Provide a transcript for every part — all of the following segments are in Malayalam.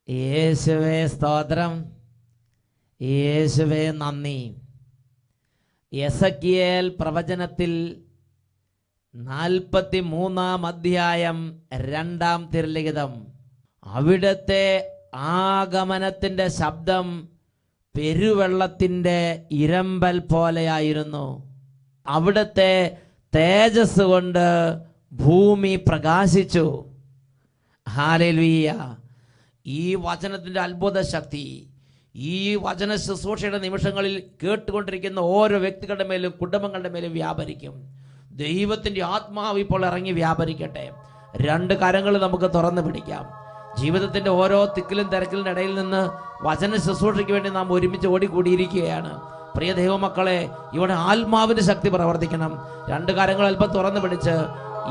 യേശുവേ സ്തോത്രം, യേശുവേ നന്ദി. എസെക്കിയേൽ പ്രവചനത്തിൽ 43-ാം അധ്യായം 2-ാം തിരുലിഖിതം. അവിടുത്തെ ആഗമനത്തിൻ്റെ ശബ്ദം പെരുവെള്ളത്തിൻ്റെ ഇരമ്പൽ പോലെയായിരുന്നു. അവിടുത്തെ തേജസ് കൊണ്ട് ഭൂമി പ്രകാശിച്ചു. ഹല്ലേലൂയ. ഈ വചനത്തിൻ്റെ അത്ഭുത ശക്തി ഈ വചന ശുശ്രൂഷയുടെ നിമിഷങ്ങളിൽ കേട്ടുകൊണ്ടിരിക്കുന്ന ഓരോ വ്യക്തികളുടെ മേലും കുടുംബങ്ങളുടെ മേലും വ്യാപരിക്കും. ദൈവത്തിൻ്റെ ആത്മാവ് ഇപ്പോൾ ഇറങ്ങി വ്യാപരിക്കട്ടെ. 2 കരങ്ങൾ നമുക്ക് തുറന്നു പിടിക്കാം. ജീവിതത്തിൻ്റെ ഓരോ തിക്കിലും തിരക്കിലും ഇടയിൽ നിന്ന് വചന ശുശ്രൂഷയ്ക്ക് വേണ്ടി നാം ഒരുമിച്ച് ഓടിക്കൂടിയിരിക്കുകയാണ്. പ്രിയ ദൈവമക്കളെ, ഇവിടെ ആത്മാവിൻ്റെ ശക്തി പ്രവർത്തിക്കണം. 2 കരങ്ങൾ അല്പം തുറന്നു പിടിച്ച്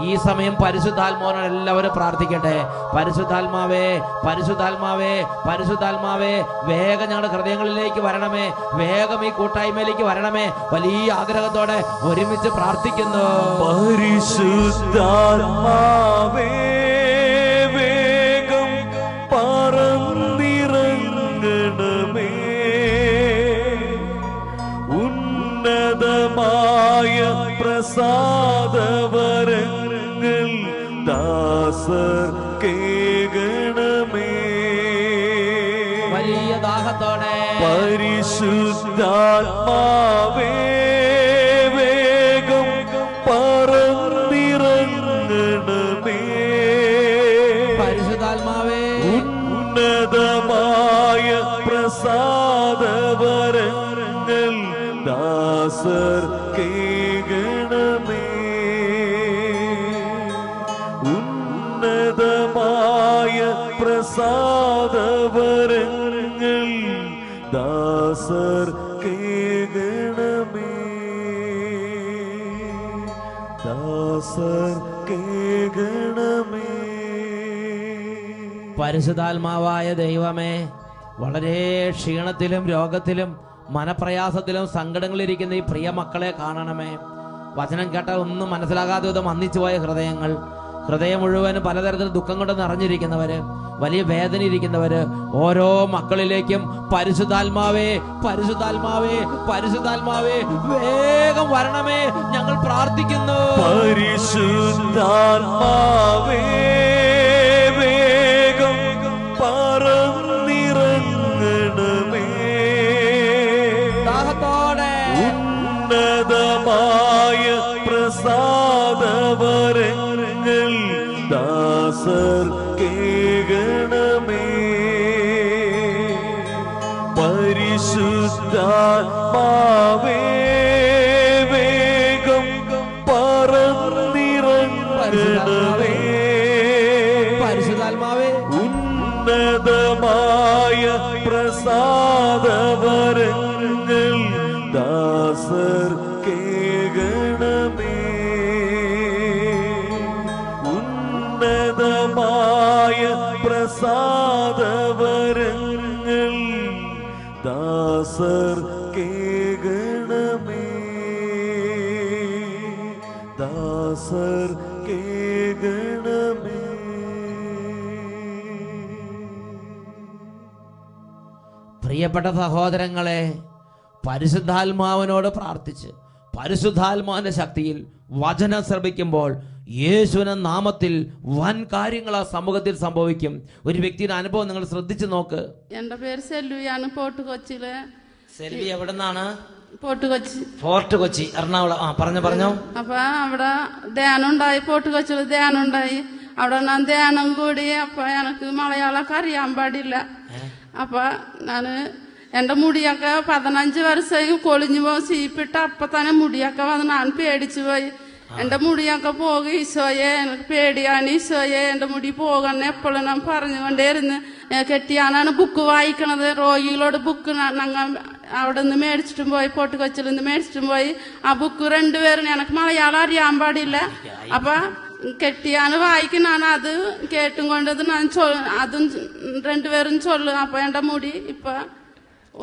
ഈ സമയം പരിശുദ്ധാത്മാവിനോട് എല്ലാവരും പ്രാർത്ഥിക്കട്ടെ. പരിശുദ്ധാത്മാവേ, പരിശുദ്ധാത്മാവേ, പരിശുദ്ധാത്മാവേ, വേഗം ഞങ്ങളുടെ ഹൃദയങ്ങളിലേക്ക് വരണമേ, വേഗം ഈ കൂട്ടായ്മയിലേക്ക് വരണമേ. വലിയ ആഗ്രഹത്തോടെ ഒരുമിച്ച് പ്രാർത്ഥിക്കുന്നു. പരിശുദ്ധാത്മാവേ, വേഗം പറന്നിറങ്ങണമേ. ഉന്നതമായ പ്രസാദവരങ്ങൾ ദാസർ കേകണമേ. വലിയ ദാഹത്തോടെ പരിശുദ്ധാത്മാവേ, വേഗം പറന്നിറങ്ങണമേ. പരിശുദ്ധാത്മാവേ, ഉന്നതമായ പ്രസാദവരങ്ങൾ ദാസർ കേകണമേ. ഉന്നതമായ പ്രസാദവരങ്ങൾ ദാസർ കേകണമേ. ദാസർ കേകണമേ. പരിശുദ്ധാത്മാവായ ദൈവമേ, വളരെ ക്ഷീണത്തിലും രോഗത്തിലും മനപ്രയാസത്തിലും സങ്കടങ്ങളിലിരിക്കുന്ന ഈ പ്രിയ മക്കളെ കാണണമേ. വചനം കേട്ട ഒന്നും മനസ്സിലാകാതെ വിധം അന്നിച്ചു പോയ ഹൃദയം മുഴുവനും പലതരത്തിൽ ദുഃഖം കൊണ്ട് നിറഞ്ഞിരിക്കുന്നവര്, വലിയ വേദന ഇരിക്കുന്നവര്, ഓരോ മക്കളിലേക്കും പരിശുദ്ധാത്മാവേ, പരിശുദ്ധാത്മാവേ, പരിശുദ്ധാത്മാവേ, വേഗം വരണമേ, ഞങ്ങൾ പ്രാർത്ഥിക്കുന്നു. പരിശുദ്ധാത്മാവേ, വേഗം പറന്നിറങ്ങണമേ. ദാഹത്തോടെ ഉന്നതമായ പ്രസാദവരങ്ങൾ ദാസർ കേകണമേ. പരിശുദ്ധാത്മാവേ, വേഗം പറന്നിറങ്ങണമേ. പരിശുദ്ധാത്മാവേ, ഉന്നതമായ പ്രസാദവരങ്ങൾ ദാസർ കേകണമേ. ഉന്നതമായ പ്രസാദവരങ്ങൾ ദാസർ കേകണമേ. ദാസർ കേകണമേ. പ്രിയപ്പെട്ട സഹോദരങ്ങളെ, പരിശുദ്ധാത്മാവിനോട് പ്രാർത്ഥിച്ച് പരിശുദ്ധാത്മാവിന്റെ ശക്തിയിൽ വചനം ശ്രമിക്കുമ്പോൾ യേശുവിന്റെ നാമത്തിൽ വൻ കാര്യങ്ങൾ ആ സമൂഹത്തിൽ സംഭവിക്കും. ഒരു വ്യക്തിയുടെ അനുഭവം നിങ്ങൾ ശ്രദ്ധിച്ചു നോക്ക്. എന്റെ പേര് സെൽവിയാണ്, ഫോർട്ട് കൊച്ചിയിലെ. സെൽവി എവിടെ നിന്നാണ്? ഫോർട്ട് കൊച്ചി, എറണാകുളം. പറഞ്ഞോ. അപ്പൊ അവിടെ ധ്യാനം ഉണ്ടായി, ഫോർട്ട് കൊച്ചിയിൽ ധ്യാനം ഉണ്ടായി. അവിടെ ഞാൻ ധ്യാനം കൂടി. അപ്പൊ എനിക്ക് മലയാളമൊക്കെ അറിയാൻ പാടില്ല. അപ്പൊ ഞാന് എന്റെ മുടിയൊക്കെ 15 വർഷമായി കൊളിഞ്ഞു പോയി. സീപ്പിട്ട് അപ്പൊ തന്നെ മുടിയൊക്കെ വന്ന് ഞാൻ പേടിച്ചു പോയി. എന്റെ മുടിയൊക്കെ പോകും, ഈശോയെ എനിക്ക് പേടിയാണ്, ഈശോയെ എന്റെ മുടി പോകണ എപ്പോഴും ഞാൻ പറഞ്ഞുകൊണ്ടേയിരുന്നു. കെട്ടിയാനാണ് ബുക്ക് വായിക്കണത്. രോഗികളോട് ബുക്ക് ഞങ്ങൾ അവിടെ നിന്ന് മേടിച്ചിട്ടും പോയി, പോട്ട് കൊച്ചിയിൽ നിന്ന് മേടിച്ചിട്ടും പോയി. ആ ബുക്ക് 2 പേരും എനിക്ക് മലയാളം അറിയാൻ പാടില്ല. അപ്പൊ കെട്ടിയാണ് വായിക്കുന്നതാണ്. അത് കേട്ടും കൊണ്ടത് ഞാൻ അതും 2 പേരും ചൊല്ലും. അപ്പൊ എന്റെ മുടി ഇപ്പൊ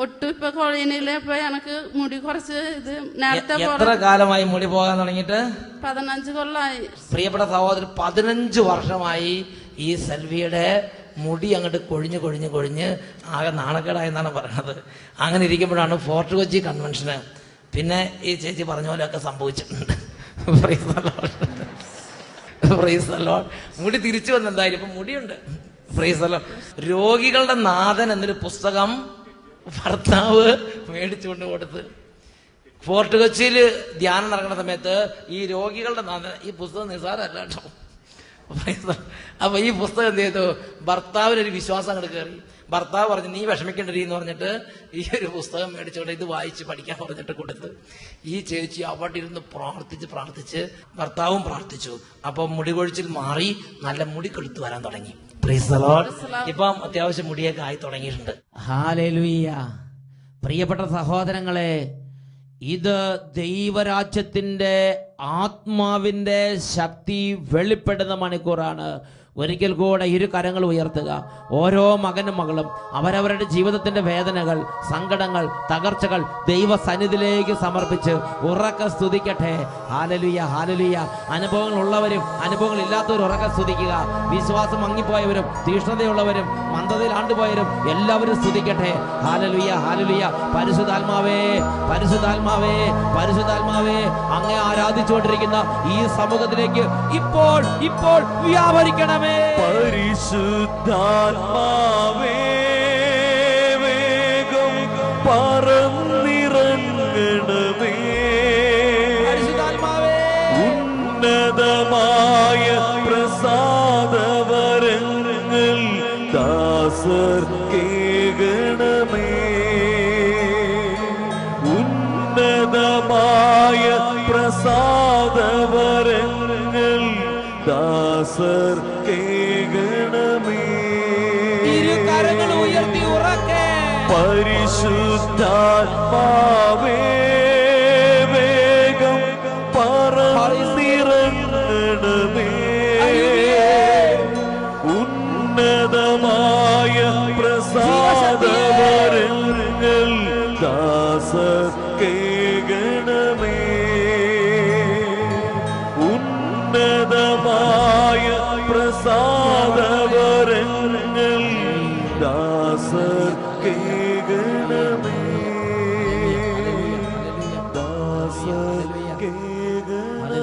ഒട്ടും ഇപ്പൊ കൊഴിയണില്ല. ഇപ്പൊ എനിക്ക് മുടി കുറച്ച് ഇത് നേരത്തെ. എത്ര കാലമായി മുടി പോകാൻ തുടങ്ങിയിട്ട്? 15 കൊല്ലമായി. പ്രിയപ്പെട്ട സഹോദരൻ, 15 വർഷമായി ഈ സെൽവിയുടെ മുടി അങ്ങോട്ട് കൊഴിഞ്ഞ് ആകെ നാണക്കേടായെന്നാണ് പറയണത്. അങ്ങനെ ഇരിക്കുമ്പോഴാണ് ഫോർട്ട് കൊച്ചി കൺവെൻഷന് പിന്നെ ഈ ചേച്ചി പറഞ്ഞ പോലെയൊക്കെ സംഭവിച്ചിട്ടുണ്ട്. Praise the Lord. മുടി തിരിച്ചു വന്നെന്തായാലും ഇപ്പം മുടിയുണ്ട്. Praise the Lord. രോഗികളുടെ നാഥൻ എന്നൊരു പുസ്തകം ഭർത്താവ് മേടിച്ചുകൊണ്ട് കൊടുത്ത് ഫോർട്ട് കൊച്ചിയിൽ ധ്യാനം നടക്കുന്ന സമയത്ത് ഈ രോഗികളുടെ നാഥൻ, ഈ പുസ്തകം നിസ്സാരമല്ല കേട്ടോ. അപ്പൊ ഈ പുസ്തകം എന്ത് ചെയ്തു, ഭർത്താവിനൊരു വിശ്വാസം അങ്ങോട്ട് കയറി. ഭർത്താവ് പറഞ്ഞു നീ വിഷമിക്കേണ്ടരീ എന്ന് പറഞ്ഞിട്ട് ഈ ഒരു പുസ്തകം മേടിച്ചോണ്ട് ഇത് വായിച്ച് പഠിക്കാൻ പറഞ്ഞിട്ട് കൊടുത്ത് ഈ ചേച്ചി അവിടെ ഇരുന്ന് പ്രാർത്ഥിച്ച് ഭർത്താവും പ്രാർത്ഥിച്ചു. അപ്പൊ മുടി കൊഴിച്ചിൽ മാറി, നല്ല മുടി കൊഴുത്ത് വരാൻ തുടങ്ങി. Praise the Lord. ഇപ്പം അത്യാവശ്യം മുടിയൊക്കെ ആയി തുടങ്ങിയിട്ടുണ്ട്. ഹല്ലേലൂയ. പ്രിയപ്പെട്ട സഹോദരങ്ങളെ, ഇത് ദൈവരാജ്യത്തിന്റെ ആത്മാവിന്റെ ശക്തി വെളിപ്പെടുന്ന മണിക്കൂറാണ്. ഒരിക്കൽ കൂടെ ഇരു കരങ്ങൾ ഉയർത്തുക. ഓരോ മകനും മകളും അവരവരുടെ ജീവിതത്തിന്റെ വേദനകൾ, സങ്കടങ്ങൾ, തകർച്ചകൾ ദൈവസന്നിധിയിലേക്ക് സമർപ്പിച്ച് ഉറക്ക സ്തുതിക്കട്ടെ. Hallelujah, hallelujah. അനുഭവങ്ങൾ ഉള്ളവരും അനുഭവങ്ങൾ ഇല്ലാത്തവരും ഉറക്ക സ്തുതിക്കുക. വിശ്വാസം മങ്ങിപ്പോയവരും തീഷ്ണതയുള്ളവരും മന്ദതയിൽ ആണ്ടുപോയവരും എല്ലാവരും സ്തുതിക്കട്ടെ. ഹല്ലേലൂയ, ഹല്ലേലൂയ. പരിശുദ്ധാത്മാവേ, പരിശുദ്ധാത്മാവേ, പരിശുദ്ധാത്മാവേ, അങ്ങേ ആരാധിച്ചുകൊണ്ടിരിക്കുന്ന ഈ സമൂഹത്തിലേക്ക് ഇപ്പോൾ വ്യാപരിക്കണം. പരിശുദ്ധാത്മാവേ, വേഗം പറന്നിറങ്ങണമേ. ഉന്നതമായ പ്രസാദവരങ്ങൾ ദാസർ കേകണമേ. ഉന്നതമായ പ്രസാദവരങ്ങൾ ദാസർ കേകണമേ. ഇരു കരങ്ങൾ ഉയർത്തി ഉറക്കെ. പരിശുദ്ധാത്മാവേ, വേഗം പറന്നിറങ്ങണമേ. ഉന്നതമായ പ്രസാദവരങ്ങൾ ദാസർ കേകണമേ. ഉന്നതമായ പ്രസാദവരങ്ങൾ ദാസർ കേകണമേ. ദാസർ കേകണമേ.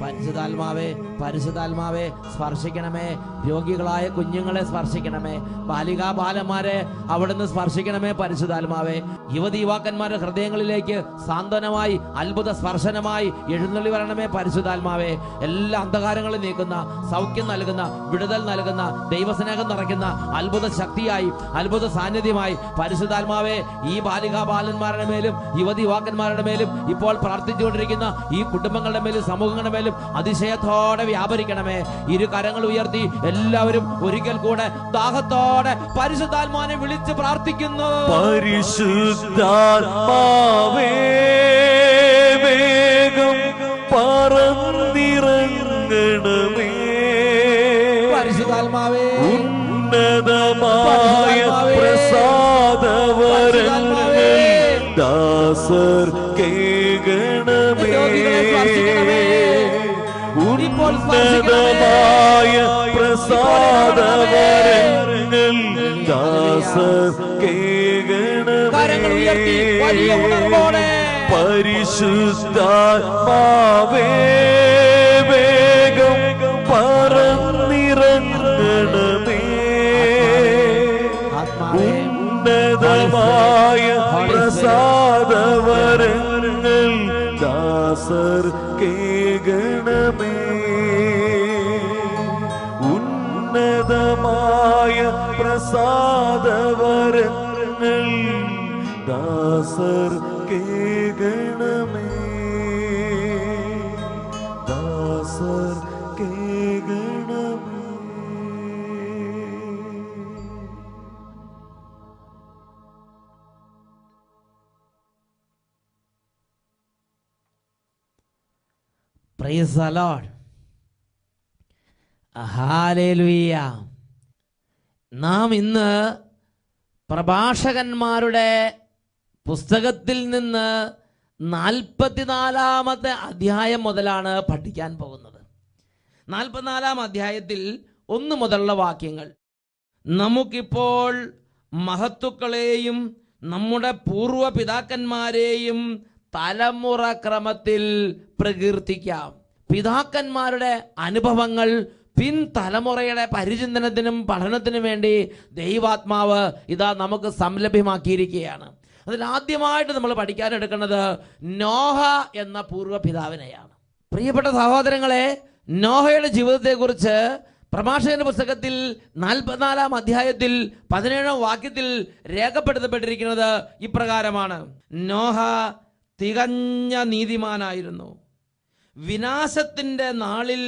പരിശുദ്ധാത്മാവേ, പരിശുദ്ധാത്മാവേ, സ്പർശിക്കണമേ. രോഗികളായ കുഞ്ഞുങ്ങളെ സ്പർശിക്കണമേ. ബാലികാ ബാലന്മാരെ അവിടുന്ന് സ്പർശിക്കണമേ. പരിശുദ്ധാത്മാവേ, യുവതി യുവാക്കന്മാരുടെ ഹൃദയങ്ങളിലേക്ക് സാന്ത്വനമായി അത്ഭുത സ്പർശനമായി എഴുന്നള്ളി വരണമേ. പരിശുദ്ധാത്മാവേ, എല്ലാ അന്ധകാരങ്ങളും നീക്കുന്ന, സൗഖ്യം നൽകുന്ന, വിടുതൽ നൽകുന്ന, ദൈവസ്നേഹം നിറയ്ക്കുന്ന അത്ഭുത ശക്തിയായി, അത്ഭുത സാന്നിധ്യമായി പരിശുദ്ധാത്മാവേ ഈ ബാലികാ ബാലന്മാരുടെ മേലും യുവതി യുവാക്കന്മാരുടെ മേലും ഇപ്പോൾ പ്രാർത്ഥിച്ചുകൊണ്ടിരിക്കുന്ന ഈ കുടുംബങ്ങളുടെ മേലും സമൂഹങ്ങളുടെ മേലും അതിശയത്തോടെ വ്യാപരിക്കണമേ. ഇരു കരങ്ങൾ ഉയർത്തി എല്ലാവരും ഒരിക്കൽ കൂടെ ദാഹത്തോടെ പരിശുദ്ധാത്മാവിനെ വിളിച്ച് പ്രാർത്ഥിക്കുന്നു. പരിശുദ്ധാത്മാവേ, വേഗം പറന്നിറങ്ങണമേ. പരിശുദ്ധാത്മാവേ, ഉന്നതമായ പ്രസാദവരങ്ങൾ ദാസർ കേകണമേ. ഉന്നതമായ പ്രസാദവരങ്ങൾ ദാസർ കേകണമേ. പരിശുദ്ധാത്മാവേ, വേഗം പറന്നിറങ്ങണമേ. ഉന്നതമായ പ്രസാദവരങ്ങൾ ദാസർ കേകണമേ. ഉന്നതമായ പ്രസാദവരങ്ങൾ ദാസർ കേകണമേ. ദാസർ കേകണമേ. Praise the Lord. ഹല്ലേലൂയ. നാം ഇന്ന് പ്രഭാഷകന്മാരുടെ പുസ്തകത്തിൽ നിന്ന് 44-ാമത്തെ അധ്യായം മുതലാണ് പഠിക്കാൻ പോകുന്നത്. 44 അധ്യായത്തിൽ 1 മുതലുള്ള വാക്യങ്ങൾ. നമുക്കിപ്പോൾ മഹത്തുക്കളെയും നമ്മുടെ പൂർവ്വ പിതാക്കന്മാരെയും തലമുറ ക്രമത്തിൽ പ്രകീർത്തിക്കാം. പിതാക്കന്മാരുടെ അനുഭവങ്ങൾ പിൻതലമുറയുടെ പരിചിന്തനത്തിനും പഠനത്തിനും വേണ്ടി ദൈവാത്മാവ് ഇതാ നമുക്ക് സംലഭ്യമാക്കിയിരിക്കുകയാണ്. അതിൽ ആദ്യമായിട്ട് നമ്മൾ പഠിക്കാനെടുക്കുന്നത് നോഹ എന്ന പൂർവ്വ പിതാവിനെയാണ്. പ്രിയപ്പെട്ട സഹോദരങ്ങളെ, നോഹയുടെ ജീവിതത്തെക്കുറിച്ച് പ്രഭാഷകന്റെ പുസ്തകത്തിൽ 44 അധ്യായത്തിൽ 17 വാക്യത്തിൽ രേഖപ്പെടുത്തപ്പെട്ടിരിക്കുന്നത് ഇപ്രകാരമാണ്: നോഹ തികഞ്ഞ നീതിമാനായിരുന്നു, വിനാശത്തിന്റെ നാളിൽ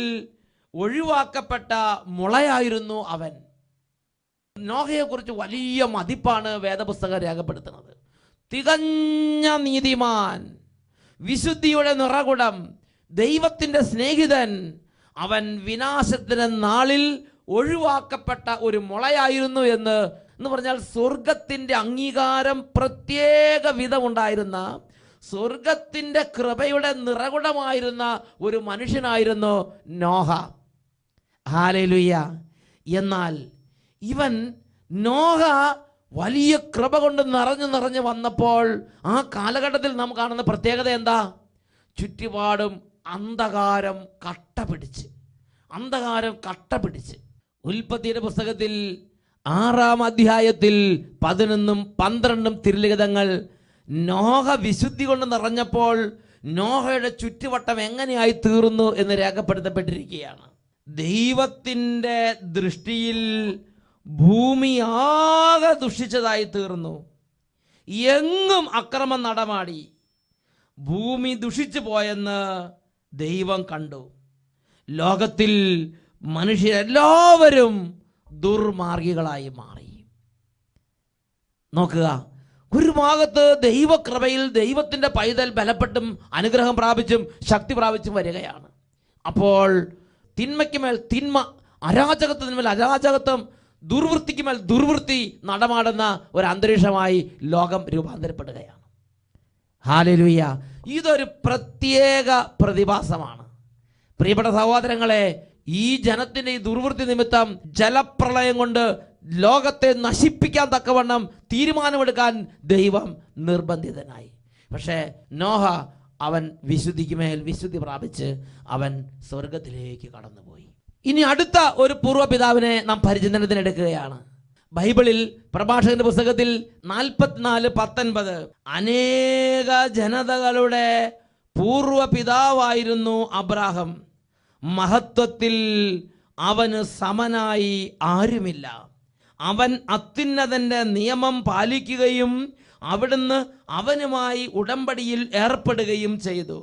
ഒഴിവാക്കപ്പെട്ട മുളയായിരുന്നു അവൻ. നോഹയെക്കുറിച്ച് വലിയ മതിപ്പാണ് വേദപുസ്തകം രേഖപ്പെടുത്തുന്നത്. തികഞ്ഞ നീതിമാൻ, വിശുദ്ധിയുടെ നിറകുടം, ദൈവത്തിൻ്റെ സ്നേഹിതൻ. അവൻ വിനാശത്തിന്റെ നാളിൽ ഒഴിവാക്കപ്പെട്ട ഒരു മുളയായിരുന്നു എന്ന് പറഞ്ഞാൽ സ്വർഗത്തിൻ്റെ അംഗീകാരം പ്രത്യേക വിധമുണ്ടായിരുന്ന, സ്വർഗത്തിൻ്റെ കൃപയുടെ നിറകുടമായിരുന്ന ഒരു മനുഷ്യനായിരുന്നു നോഹ. ഹല്ലേലൂയ. എന്നാൽ നോഹ വലിയ കൃപ കൊണ്ട് നിറഞ്ഞു വന്നപ്പോൾ ആ കാലഘട്ടത്തിൽ നാം കാണുന്ന പ്രത്യേകത എന്താ? ചുറ്റുപാടും അന്ധകാരം കട്ട പിടിച്ച്. ഉൽപ്പത്തിയുടെ പുസ്തകത്തിൽ 6 അധ്യായത്തിൽ 11 12 തിരുലിഖിതങ്ങൾ നോഹ വിശുദ്ധി കൊണ്ട് നിറഞ്ഞപ്പോൾ നോഹയുടെ ചുറ്റുവട്ടം എങ്ങനെയായി തീർന്നു എന്ന് രേഖപ്പെടുത്തപ്പെട്ടിരിക്കുകയാണ്. ദൈവത്തിൻ്റെ ദൃഷ്ടിയിൽ ഭൂമി ആകെ ദുഷിച്ചതായി തീർന്നു. എങ്ങും അക്രമം നടമാടി. ഭൂമി ദുഷിച്ചു പോയെന്ന് ദൈവം കണ്ടു. ലോകത്തിൽ മനുഷ്യരെല്ലാവരും ദുർമാർഗികളായി മാറി. നോക്കുക, ഒരു ഭാഗത്ത് ദൈവകൃപയിൽ ദൈവത്തിൻ്റെ പൈതൽ ബലപ്പെട്ടും അനുഗ്രഹം പ്രാപിച്ചും ശക്തി പ്രാപിച്ചും വരികയാണ്. അപ്പോൾ തിന്മയ്ക്ക് മേൽ തിന്മ, അരാജകത്വത്തിന്മേൽ അരാജകത്വം, ദുർവൃത്തിക്ക് മേൽ ദുർവൃത്തി നടമാടുന്ന ഒരു അന്തരീക്ഷമായി ലോകം രൂപാന്തരപ്പെടുകയാണ്. ഹല്ലേലൂയ. ഇതൊരു പ്രത്യേക പ്രതിഭാസമാണ്. പ്രിയപ്പെട്ട സഹോദരങ്ങളെ, ഈ ജനത്തിൻ്റെ ഈ ദുർവൃത്തി നിമിത്തം ജലപ്രളയം കൊണ്ട് ലോകത്തെ നശിപ്പിക്കാൻ തക്കവണ്ണം തീരുമാനമെടുക്കാൻ ദൈവം നിർബന്ധിതനായി. പക്ഷേ നോഹ അവൻ വിശുദ്ധിക്ക് മേൽ വിശുദ്ധി പ്രാപിച്ച് അവൻ സ്വർഗത്തിലേക്ക് കടന്നുപോയി. ഇനി അടുത്ത ഒരു പൂർവ്വപിതാവിനെ നാം പരിചിന്തനത്തിനെടുക്കുകയാണ്. ബൈബിളിൽ പ്രഭാഷകന്റെ പുസ്തകത്തിൽ 44:19 അനേക ജനതകളുടെ പൂർവ്വപിതാവായിരുന്നു അബ്രാഹാം. മഹത്വത്തിൽ അവന് സമനായി ആരുമില്ല. അവൻ അത്യുന്നതന്റെ നിയമം പാലിക്കുകയും അവിടുന്ന് അവനുമായി ഉടമ്പടിയിൽ ഏർപ്പെടുകയും ചെയ്തു.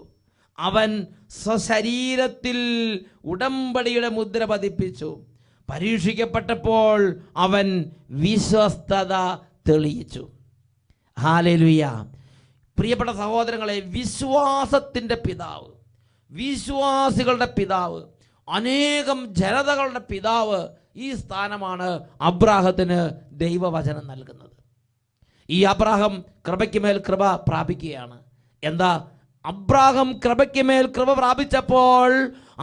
അവൻ സ്വശരീരത്തിൽ ഉടമ്പടിയുടെ മുദ്ര പതിപ്പിച്ചു. പരീക്ഷിക്കപ്പെട്ടപ്പോൾ അവൻ വിശ്വസ്തത തെളിയിച്ചു. ഹല്ലേലൂയ. പ്രിയപ്പെട്ട സഹോദരങ്ങളെ, വിശ്വാസത്തിൻ്റെ പിതാവ്, വിശ്വാസികളുടെ പിതാവ്, അനേകം ജനതകളുടെ പിതാവ്, ഈ സ്ഥാനമാണ് അബ്രാഹത്തിന് ദൈവവചനം നൽകുന്നത്. ഈ അബ്രാഹാം കൃപയ്ക്ക് മേൽ കൃപ പ്രാപിക്കുകയാണ്. എന്താ? അബ്രാഹാം കൃപയ്ക്ക് മേൽ കൃപ പ്രാപിച്ചപ്പോൾ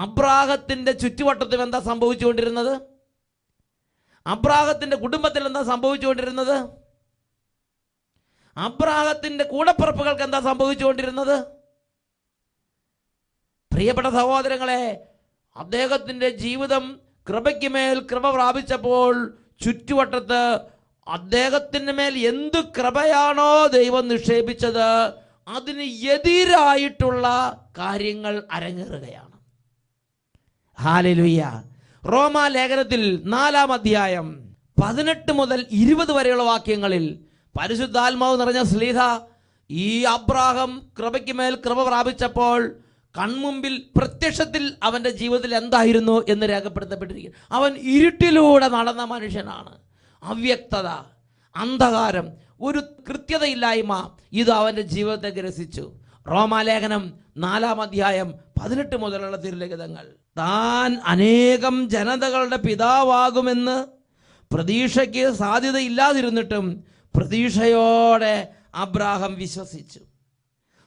അബ്രാഹത്തിന്റെ ചുറ്റുവട്ടത്തിൽ എന്താ സംഭവിച്ചുകൊണ്ടിരുന്നത്? അബ്രാഹത്തിന്റെ കുടുംബത്തിൽ എന്താ സംഭവിച്ചുകൊണ്ടിരുന്നത്? അബ്രാഹത്തിന്റെ കൂടപ്പിറപ്പുകൾക്ക് എന്താ സംഭവിച്ചുകൊണ്ടിരുന്നത്? പ്രിയപ്പെട്ട സഹോദരങ്ങളെ, അദ്ദേഹത്തിന്റെ ജീവിതം കൃപയ്ക്ക് മേൽ കൃപ പ്രാപിച്ചപ്പോൾ ചുറ്റുവട്ടത്ത് അദ്ദേഹത്തിന് മേൽ എന്ത് കൃപയാണോ ദൈവം നിക്ഷേപിച്ചത് അതിന് എതിരായിട്ടുള്ള കാര്യങ്ങൾ അരങ്ങേറുകയാണ്. ഹല്ലേലൂയ. റോമാ ലേഖനത്തിൽ 4 അധ്യായം 18 മുതൽ 20 വരെയുള്ള വാക്യങ്ങളിൽ പരിശുദ്ധാത്മാവ് നിറഞ്ഞ ശ്ലീഹ ഈ അബ്രാഹാം കൃപയ്ക്ക് മേൽ കൃപ പ്രാപിച്ചപ്പോൾ കൺമുമ്പിൽ പ്രത്യക്ഷത്തിൽ അവൻ്റെ ജീവിതത്തിൽ എന്തായിരുന്നു എന്ന് രേഖപ്പെടുത്തപ്പെട്ടിരിക്കുന്നു. അവൻ ഇരുട്ടിലൂടെ നടന്ന മനുഷ്യനാണ്. അവ്യക്തത, അന്ധകാരം, ഒരു കൃത്യതയില്ലായ്മ, ഇത് അവൻ്റെ ജീവിതത്തെ ഗ്രസിച്ചു. റോമാലേഖനം 4 അധ്യായം 18 മുതലുള്ള തിരുലിഖിതങ്ങൾ. താൻ അനേകം ജനതകളുടെ പിതാവാകുമെന്ന് പ്രതീക്ഷയ്ക്ക് സാധ്യതയില്ലാതിരുന്നിട്ടും പ്രതീക്ഷയോടെ അബ്രാഹാം വിശ്വസിച്ചു.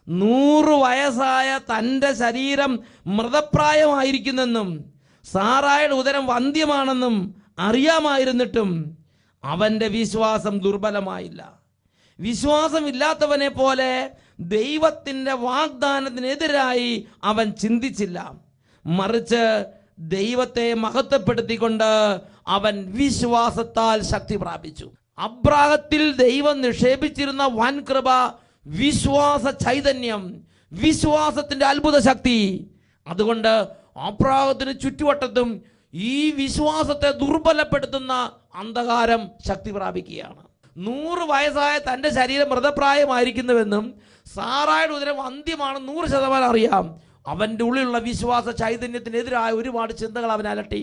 100 വയസ്സായ തൻ്റെ ശരീരം മൃതപ്രായമായിരിക്കുന്നെന്നും സാറായുടെ ഉദരം വന്ധ്യമാണെന്നും അറിയാമായിരുന്നിട്ടും അവന്റെ വിശ്വാസം ദുർബലമായില്ല. വിശ്വാസമില്ലാത്തവനെ പോലെ ദൈവത്തിൻ്റെ വാഗ്ദാനത്തിനെതിരായി അവൻ ചിന്തിച്ചില്ല. മറിച്ച് ദൈവത്തെ മഹത്വപ്പെടുത്തിക്കൊണ്ട് അവൻ വിശ്വാസത്താൽ ശക്തി പ്രാപിച്ചു. അബ്രാഹത്തിൽ ദൈവം നിക്ഷേപിച്ചിരുന്ന വൻ കൃപ, വിശ്വാസ ചൈതന്യം, വിശ്വാസത്തിന്റെ അത്ഭുത ശക്തി. അതുകൊണ്ട് അബ്രാഹത്തിന് ചുറ്റുവട്ടത്തും ഈ വിശ്വാസത്തെ ദുർബലപ്പെടുത്തുന്ന അന്ധകാരം ശക്തി പ്രാപിക്കുകയാണ്. 100 വയസ്സായ തൻ്റെ ശരീരം മൃതപ്രായമായിരിക്കുന്നുവെന്നും സാറായുടെ ഉദരം അന്ത്യമാണ് 100% അറിയാം. അവൻ്റെ ഉള്ളിലുള്ള വിശ്വാസ ചൈതന്യത്തിനെതിരായ ഒരുപാട് ചിന്തകൾ അവൻ അലട്ടി.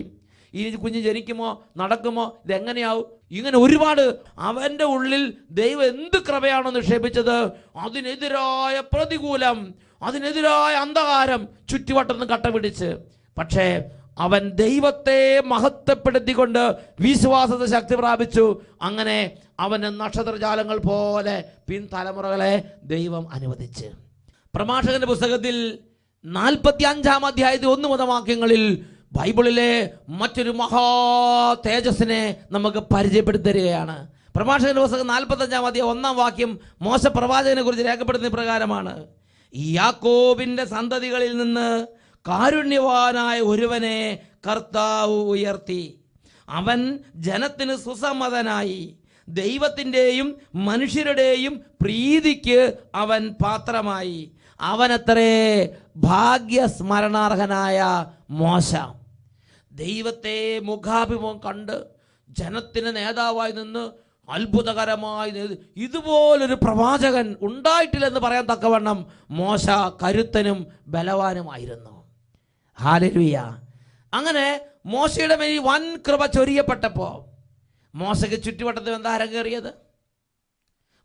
ഇനി കുഞ്ഞ് ജനിക്കുമോ, നടക്കുമോ, ഇതെങ്ങനെയാവും, ഇങ്ങനെ ഒരുപാട് അവൻ്റെ ഉള്ളിൽ ദൈവം എന്ത് കൃപയാണോ നിക്ഷേപിച്ചത് അതിനെതിരായ പ്രതികൂലം, അതിനെതിരായ അന്ധകാരം ചുറ്റുവട്ടത്തുനിന്ന് കട്ട പിടിച്ച്. പക്ഷേ അവൻ ദൈവത്തെ മഹത്വപ്പെടുത്തിക്കൊണ്ട് വിശ്വാസത്തെ ശക്തി പ്രാപിച്ചു. അങ്ങനെ അവന് നക്ഷത്രജാലങ്ങൾ പോലെ പിൻതലമുറകളെ ദൈവം അനുവദിച്ച്. പ്രഭാഷകന്റെ പുസ്തകത്തിൽ 45-ാം അധ്യായത്തിൽ 1 മുതൽ വാക്യങ്ങളിൽ ബൈബിളിലെ മറ്റൊരു മഹാ തേജസ്സിനെ നമുക്ക് പരിചയപ്പെടുത്തരികയാണ്. പ്രഭാഷകന്റെ പുസ്തകം 45-ാം അധ്യായം 1-ാം വാക്യം മോശ പ്രവാചകനെ കുറിച്ച് രേഖപ്പെടുത്തുന്ന പ്രകാരമാണ്: യാക്കോബിന്റെ സന്തതികളിൽ നിന്ന് കാരുണ്യവാനായ ഒരുവനെ കർത്താവ് ഉയർത്തി. അവൻ ജനത്തിന് സുസമ്മതനായി. ദൈവത്തിൻ്റെയും മനുഷ്യരുടെയും പ്രീതിക്ക് അവൻ പാത്രമായി. അവനത്രേ ഭാഗ്യസ്മരണാർഹനായ മോശ. ദൈവത്തെ മുഖാഭിമുഖം കണ്ട് ജനത്തിന് നേതാവായി നിന്ന് അത്ഭുതകരമായി ഇതുപോലൊരു പ്രവാചകൻ ഉണ്ടായിട്ടില്ലെന്ന് പറയാൻ തക്കവണ്ണം മോശ കരുത്തനും ബലവാനുമായിരുന്നു. ഹല്ലേലൂയ. അങ്ങനെ മോശയുടെ മേൽ വൻ കൃപ ചൊരിയപ്പെട്ടപ്പോൾ മോശയ്ക്ക് ചുറ്റുവട്ടത്തിൽ എന്താ അരങ്ങേറിയത്?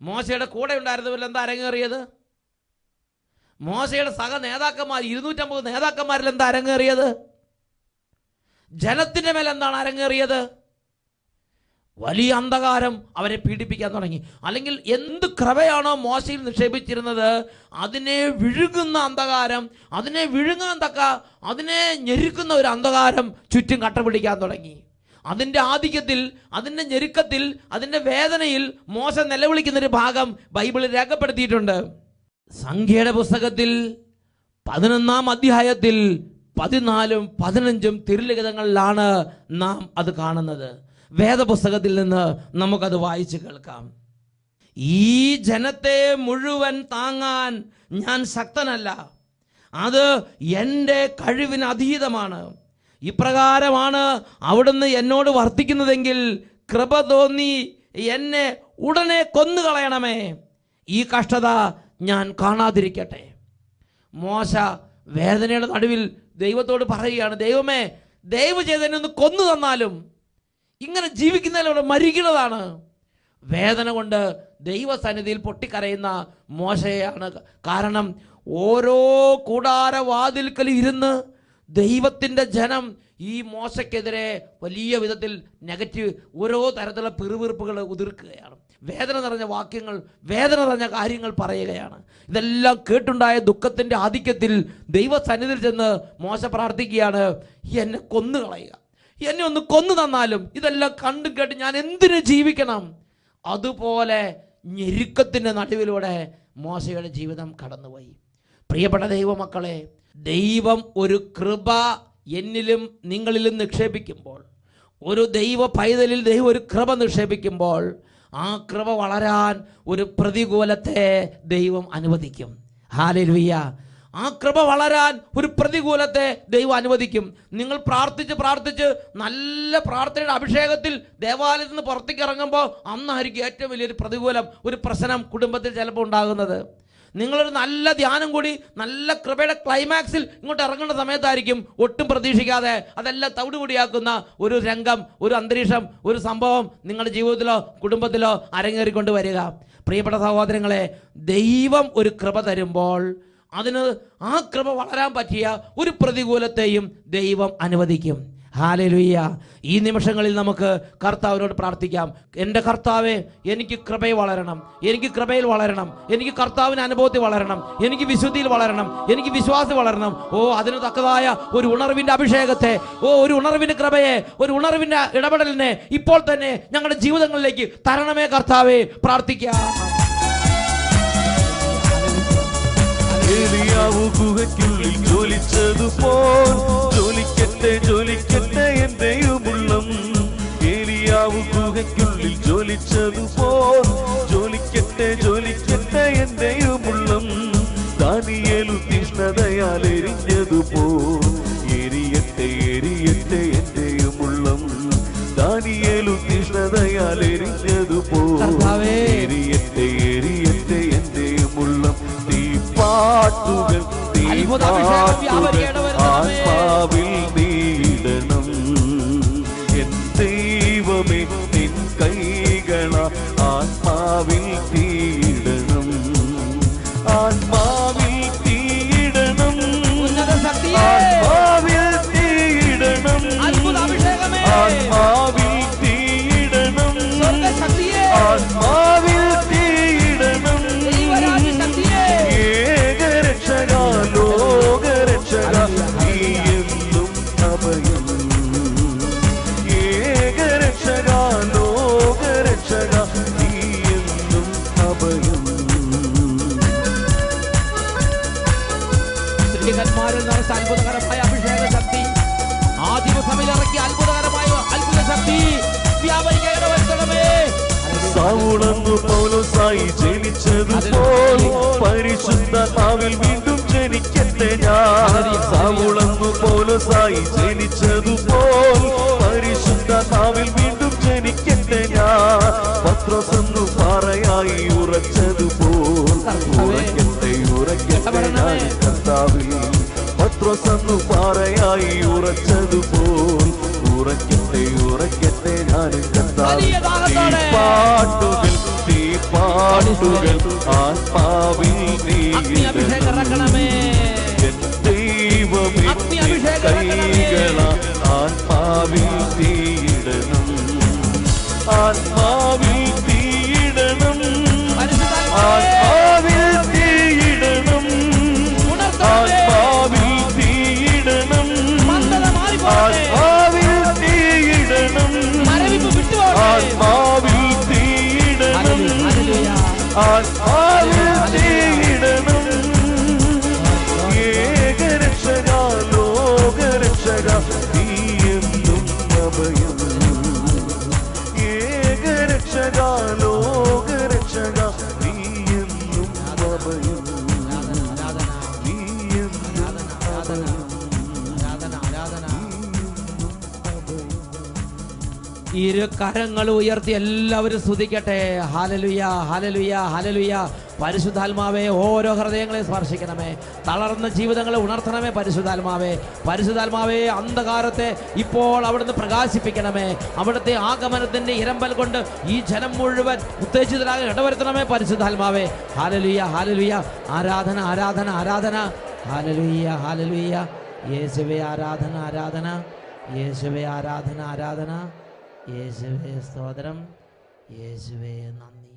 മോശയുടെ കൂടെ ഉണ്ടായിരുന്നവരിൽ എന്താ അരങ്ങേറിയത്? മോശയുടെ സഹ നേതാക്കന്മാർ 250 നേതാക്കന്മാരിൽ എന്താ അരങ്ങേറിയത്? ജനത്തിൻ്റെ മേൽ എന്താണ് അരങ്ങേറിയത്? വലിയ അന്ധകാരം അവരെ പീഡിപ്പിക്കാൻ തുടങ്ങി. അല്ലെങ്കിൽ എന്ത് കൃപയാണോ മോശയിൽ നിക്ഷേപിച്ചിരുന്നത് അതിനെ വിഴുങ്ങുന്ന അന്ധകാരം, അതിനെ വിഴുങ്ങാൻ തക്ക, അതിനെ ഞെരുക്കുന്ന ഒരു അന്ധകാരം ചുറ്റും കട്ടപിടിക്കാൻ തുടങ്ങി. അതിൻ്റെ ആധിക്യത്തിൽ, അതിൻ്റെ ഞെരുക്കത്തിൽ, അതിൻ്റെ വേദനയിൽ മോശ നിലവിളിക്കുന്നൊരു ഭാഗം ബൈബിളിൽ രേഖപ്പെടുത്തിയിട്ടുണ്ട്. സംഖ്യയുടെ പുസ്തകത്തിൽ 11-ാം അധ്യായത്തിൽ 14-ഉം 15-ഉം തിരുലിഖിതങ്ങളിലാണ് നാം അത് കാണുന്നത്. വേദപുസ്തകത്തിൽ നിന്ന് നമുക്കത് വായിച്ച് കേൾക്കാം. ഈ ജനത്തെ മുഴുവൻ താങ്ങാൻ ഞാൻ ശക്തനല്ല, അത് എൻ്റെ കഴിവിന് അതീതമാണ്. ഇപ്രകാരമാണ് അവിടുന്ന് എന്നോട് വർത്തിക്കുന്നതെങ്കിൽ കൃപ തോന്നി എന്നെ ഉടനെ കൊന്നുകളയണമേ. ഈ കഷ്ടത ഞാൻ കാണാതിരിക്കട്ടെ. മോശ വേദനയുടെ നടുവിൽ ദൈവത്തോട് പറയുകയാണ്: ദൈവമേ, ദയവ് ചെയ്ത് എന്നെ ഒന്ന് കൊന്നു തന്നാലും, ഇങ്ങനെ ജീവിക്കുന്നതിലൂടെ മരിക്കുന്നതാണ്. വേദന കൊണ്ട് ദൈവസന്നിധിയിൽ പൊട്ടിക്കരയുന്ന മോശയാണ്. കാരണം ഓരോ കൂടാരവാതിൽക്കൽ ഇരുന്ന് ദൈവത്തിൻ്റെ ജനം ഈ മോശയ്ക്കെതിരെ വലിയ വിധത്തിൽ നെഗറ്റീവ് ഓരോ തരത്തിലുള്ള പിറുപിറുപ്പുകൾ ഉതിർക്കുകയാണ്. വേദന നിറഞ്ഞ വാക്യങ്ങൾ, വേദന നിറഞ്ഞ കാര്യങ്ങൾ പറയുകയാണ്. ഇതെല്ലാം കേട്ടുണ്ടായ ദുഃഖത്തിൻ്റെ ആധിക്യത്തിൽ ദൈവസന്നിധിയിൽ ചെന്ന് മോശ പ്രാർത്ഥിക്കുകയാണ്: എന്നെ കൊന്നുകളയുക, എന്നെ ഒന്ന് കൊന്നു തന്നാലും ഇതെല്ലാം കണ്ടും കേട്ട് ഞാൻ എന്തിനു ജീവിക്കണം? അതുപോലെ ഞെരുക്കത്തിൻ്റെ നടുവിലൂടെ മോശയുടെ ജീവിതം കടന്നുപോയി. പ്രിയപ്പെട്ട ദൈവമക്കളെ, ദൈവം ഒരു കൃപ എന്നിലും നിങ്ങളിലും നിക്ഷേപിക്കുമ്പോൾ, ഒരു ദൈവ പൈതലിൽ ദൈവം ഒരു കൃപ നിക്ഷേപിക്കുമ്പോൾ, ആ കൃപ വളരാൻ ഒരു പ്രതികൂലത്തെ ദൈവം അനുവദിക്കും. ഹല്ലേലൂയ. ആ കൃപ വളരാൻ ഒരു പ്രതികൂലത്തെ ദൈവം അനുവദിക്കും. നിങ്ങൾ പ്രാർത്ഥിച്ച് നല്ല പ്രാർത്ഥനയുടെ അഭിഷേകത്തിൽ ദേവാലയത്തിൽ നിന്ന് പുറത്തേക്ക് ഇറങ്ങുമ്പോൾ അന്നായിരിക്കും ഏറ്റവും വലിയൊരു പ്രതികൂലം, ഒരു പ്രശ്നം കുടുംബത്തിൽ ചിലപ്പോൾ ഉണ്ടാകുന്നത്. നിങ്ങളൊരു നല്ല ധ്യാനം കൂടി നല്ല കൃപയുടെ ക്ലൈമാക്സിൽ ഇങ്ങോട്ട് ഇറങ്ങേണ്ട സമയത്തായിരിക്കും ഒട്ടും പ്രതീക്ഷിക്കാതെ അതെല്ലാം തവിടുപൊടിയാക്കുന്ന ഒരു രംഗം, ഒരു അന്തരീക്ഷം, ഒരു സംഭവം നിങ്ങളുടെ ജീവിതത്തിലോ കുടുംബത്തിലോ അരങ്ങേറിക്കൊണ്ട് വരിക. പ്രിയപ്പെട്ട സഹോദരങ്ങളെ, ദൈവം ഒരു കൃപ തരുമ്പോൾ അതിന് ആ കൃപ വളരാൻ പറ്റിയ ഒരു പ്രതികൂലത്തെയും ദൈവം അനുവദിക്കും. ഹല്ലേലൂയ. ഈ നിമിഷങ്ങളിൽ നമുക്ക് കർത്താവിനോട് പ്രാർത്ഥിക്കാം. എൻ്റെ കർത്താവേ, എനിക്ക് കൃപയിൽ വളരണം, എനിക്ക് കൃപയിൽ വളരണം, എനിക്ക് കർത്താവിന് അനുഭവത്തിൽ വളരണം, എനിക്ക് വിശുദ്ധിയിൽ വളരണം, എനിക്ക് വിശ്വാസം വളരണം. അതിന് തക്കതായ ഒരു ഉണർവിൻ്റെ അഭിഷേകത്തെ, ഒരു ഉണർവിൻ്റെ കൃപയെ, ഒരു ഉണർവിൻ്റെ ഇടപെടലിനെ ഇപ്പോൾ തന്നെ ഞങ്ങളുടെ ജീവിതങ്ങളിലേക്ക് തരണമേ കർത്താവേ. പ്രാർത്ഥിക്കാം. ഏലിയാവ് ഗുഹയ്ക്കുള്ളിൽ ജ്വലിച്ചതുപോൽ ജ്വലിക്കട്ടെ ജ്വലിക്കട്ടെ എന്റെയും ഉള്ളം. ഏലിയാവ് ഗുഹയ്ക്കുള്ളിൽ ജ്വലിച്ചതുപോൽ ജ്വലിക്കട്ടെ ജ്വലിക്കട്ടെ എന്റെയും ഉള്ളം. ദാനിയേൽ തീഷ്ണതയാൽ എരിഞ്ഞതുപോൽ എരിയട്ടെ എരിയട്ടെ എന്റെയും ഉള്ളം. ദാനിയേൽ തീഷ്ണതയാൽ എരിഞ്ഞതുപോൽ എരിയട്ടെ എരിയട്ടെ എന്റെയും ഉള്ളം. പാട്ടുകൾ ആത്മാവിൽ നീടണം. എൻ ദൈവമേ, നിൻ കൈകള ആത്മാവിൽ തീടണം. ആത്മാവിൽ തീടണം. ആത്മാവിൽ തീടണം. ആത്മാവിൽ തീടണം. ആത്മാവിൽ തീടണം. ഏകരക്ഷക ലോകരക്ഷക നീയെന്നും അഭയം. ഏകരക്ഷക ലോകരക്ഷക നീയെന്നും അഭയം. സ്ത്രീകന്മാരിൽ നിറച്ച അത്ഭുതകരമായ അഭിഷേക ശക്തി, ആ ദിവസമിൽ ഇറക്കിയ അത്ഭുതകരമായ അത്ഭുത ശക്തി വ്യാപരിക്കയുടെ വരുത്തണമേ. സൗളന്നു പൗലോസായി ജനിച്ചതുപോൽ പരിശുദ്ധാത്മാവിൽ വീണ്ടും ജനിക്കട്ടെ ഞാൻ. സൗളന്നു പൗലോസായി ജനിച്ചതുപോൽ പരിശുദ്ധാത്മാവിൽ വീണ്ടും ജനിക്കട്ടെ ഞാൻ. പത്രോസെന്നു പാറയായി ഉറച്ചതുപോൽ ഉറക്കട്ടെ ഉറക്കട്ടെ ഞാൻ കർത്താവിൽ. പത്രോസെന്നു പാറയായി ഉറച്ചതുപോൽ ഉറക്കട്ടെ ഉറക്കട്ടെ ഞാൻ കർത്താവിൽ. പാട്ടുകൾ പാട്ടുകൾ ആത്മാവിൽ നീടണമേ. എൻ ദൈവമേ, കൈകള ആത്മാവിൽ തീടണം. ആത്മാവിൽ തീടണം. ആത്മാവിൽ തീടണം. ആത്മാവിൽ തീടണം. ആത്മാവിൽ തീടണം. ആത്മാവിൽ തീടണം. ആത്മാവിൽ തീടണം. ഏകരക്ഷക ലോകരക്ഷക നീയെന്നും അഭയം. ഏകരക്ഷക ലോകരക്ഷക നീയെന്നും അഭയം. ഇരു കരങ്ങൾ ഉയർത്തി എല്ലാവരും സ്തുതിക്കട്ടെ. ഹല്ലേലൂയ ഹല്ലേലൂയ ഹല്ലേലൂയ. പരിശുദ്ധാത്മാവേ, ഓരോ ഹൃദയങ്ങളെ സ്പർശിക്കണമേ. തളർന്ന ജീവിതങ്ങളെ ഉണർത്തണമേ പരിശുദ്ധാത്മാവേ. പരിശുദ്ധാത്മാവേ, അന്ധകാരത്തെ ഇപ്പോൾ അവിടുന്ന് പ്രകാശിപ്പിക്കണമേ. അവിടുത്തെ ആഗമനത്തിന്റെ ഇരമ്പൽ കൊണ്ട് ഈ ജനം മുഴുവൻ ഉത്തേജിതരാകെ ഇടവരുത്തണമേ പരിശുദ്ധാത്മാവേ. Hallelujah hallelujah. ആരാധന ആരാധന ആരാധന. Hallelujah hallelujah. യേശുവേ ആരാധന ആരാധന. യേശുവേ ആരാധന ആരാധന. യേശുവേ സ്തോത്രം. യേശുവേ നന്ദി.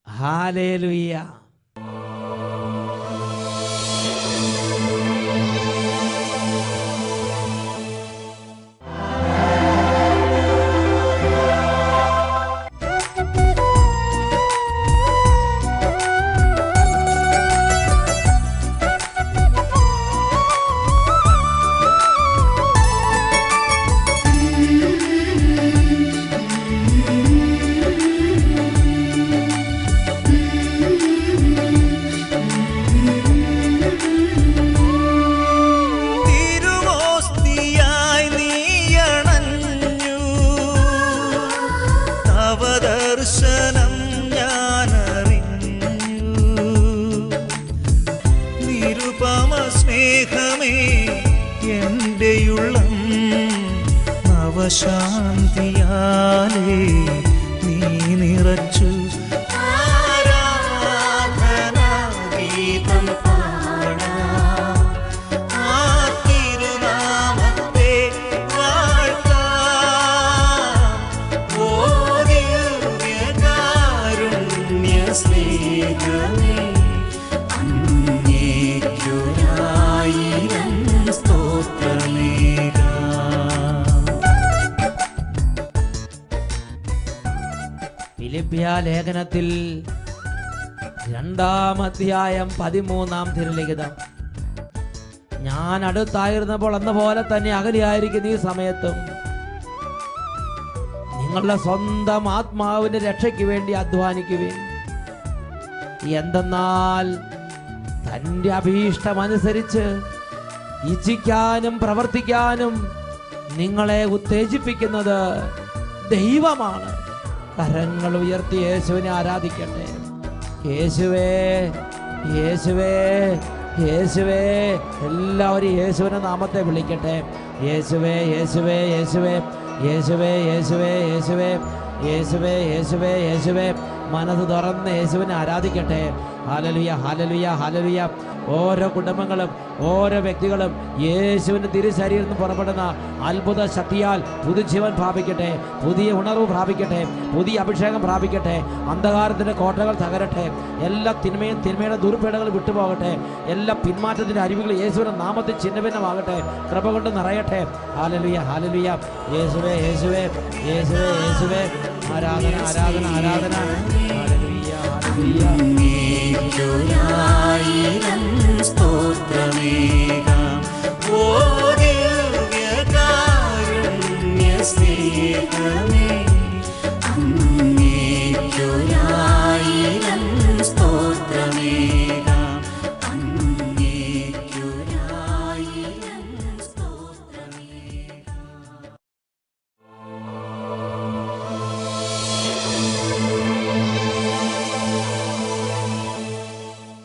ഹല്ലേലൂയ. ശാന്തിയാലേ നീ നിറച്ചു. ആരാധനാ ഗീതം പാടാം, ഫിലിപ്പിയ ലേഖനത്തിൽ 2-ാം അധ്യായം 13-ാം തിരുലിഖിതം. ഞാൻ അടുത്തായിരുന്നപ്പോൾ എന്ന പോലെ തന്നെ അകലെയായിരിക്കുന്ന ഈ സമയത്തും നിങ്ങളുടെ സ്വന്തം ആത്മാവിന്റെ രക്ഷയ്ക്ക് വേണ്ടി അധ്വാനിക്കുവിൻ. എന്തെന്നാൽ തൻ്റെ അഭീഷ്ടമനുസരിച്ച് ഇച്ഛിക്കാനും പ്രവർത്തിക്കാനും നിങ്ങളെ ഉത്തേജിപ്പിക്കുന്നത് ദൈവമാണ്. കരങ്ങൾ ഉയർത്തി യേശുവിനെ ആരാധിക്കട്ടെ. യേശുവേ, യേശുവേ, യേശുവേ. എല്ലാവരും യേശുവിന്റെ നാമത്തെ വിളിക്കട്ടെ. യേശുവേ, യേശുവേ, യേശുവേ, യേശുവേ, യേശുവേ, യേശുവേ, യേശുവേ, യേശുവേ, യേശുവേ. മനസ്സ് തുറന്ന് യേശുവിനെ ആരാധിക്കട്ടെ. ഹല്ലേലൂയ, ഹല്ലേലൂയ, ഹല്ലേലൂയ. ഓരോ കുടുംബങ്ങളും ഓരോ വ്യക്തികളും യേശുവിന്റെ തിരുശരീരത്തിൽ നിന്ന് പുറപ്പെടുന്ന അത്ഭുത ശക്തിയാൽ പുതുജീവൻ പ്രാപിക്കട്ടെ, പുതിയ ഉണർവ് പ്രാപിക്കട്ടെ, പുതിയ അഭിഷേകം പ്രാപിക്കട്ടെ. അന്ധകാരത്തിന്റെ കോട്ടകൾ തകരട്ടെ. എല്ലാ തിന്മയുടെ ദുർപീഠകൾ വിട്ടുപോകട്ടെ. എല്ലാ പിന്മാറ്റത്തിന്റെ അരുവികൾ യേശുവിന്റെ നാമത്തിൽ ചിഹ്നഭിന്നമാകട്ടെ. കൃപ കൊണ്ട് നിറയട്ടെ. Hallelujah, hallelujah. യേശുവേ, യേശുവേ, യേശുവേ, യേശുവേ. ആരാധന, ആരാധന, ആരാധന. Hallelujah, hallelujah. ായിരം സ്തോത്രമേകാം. ഓ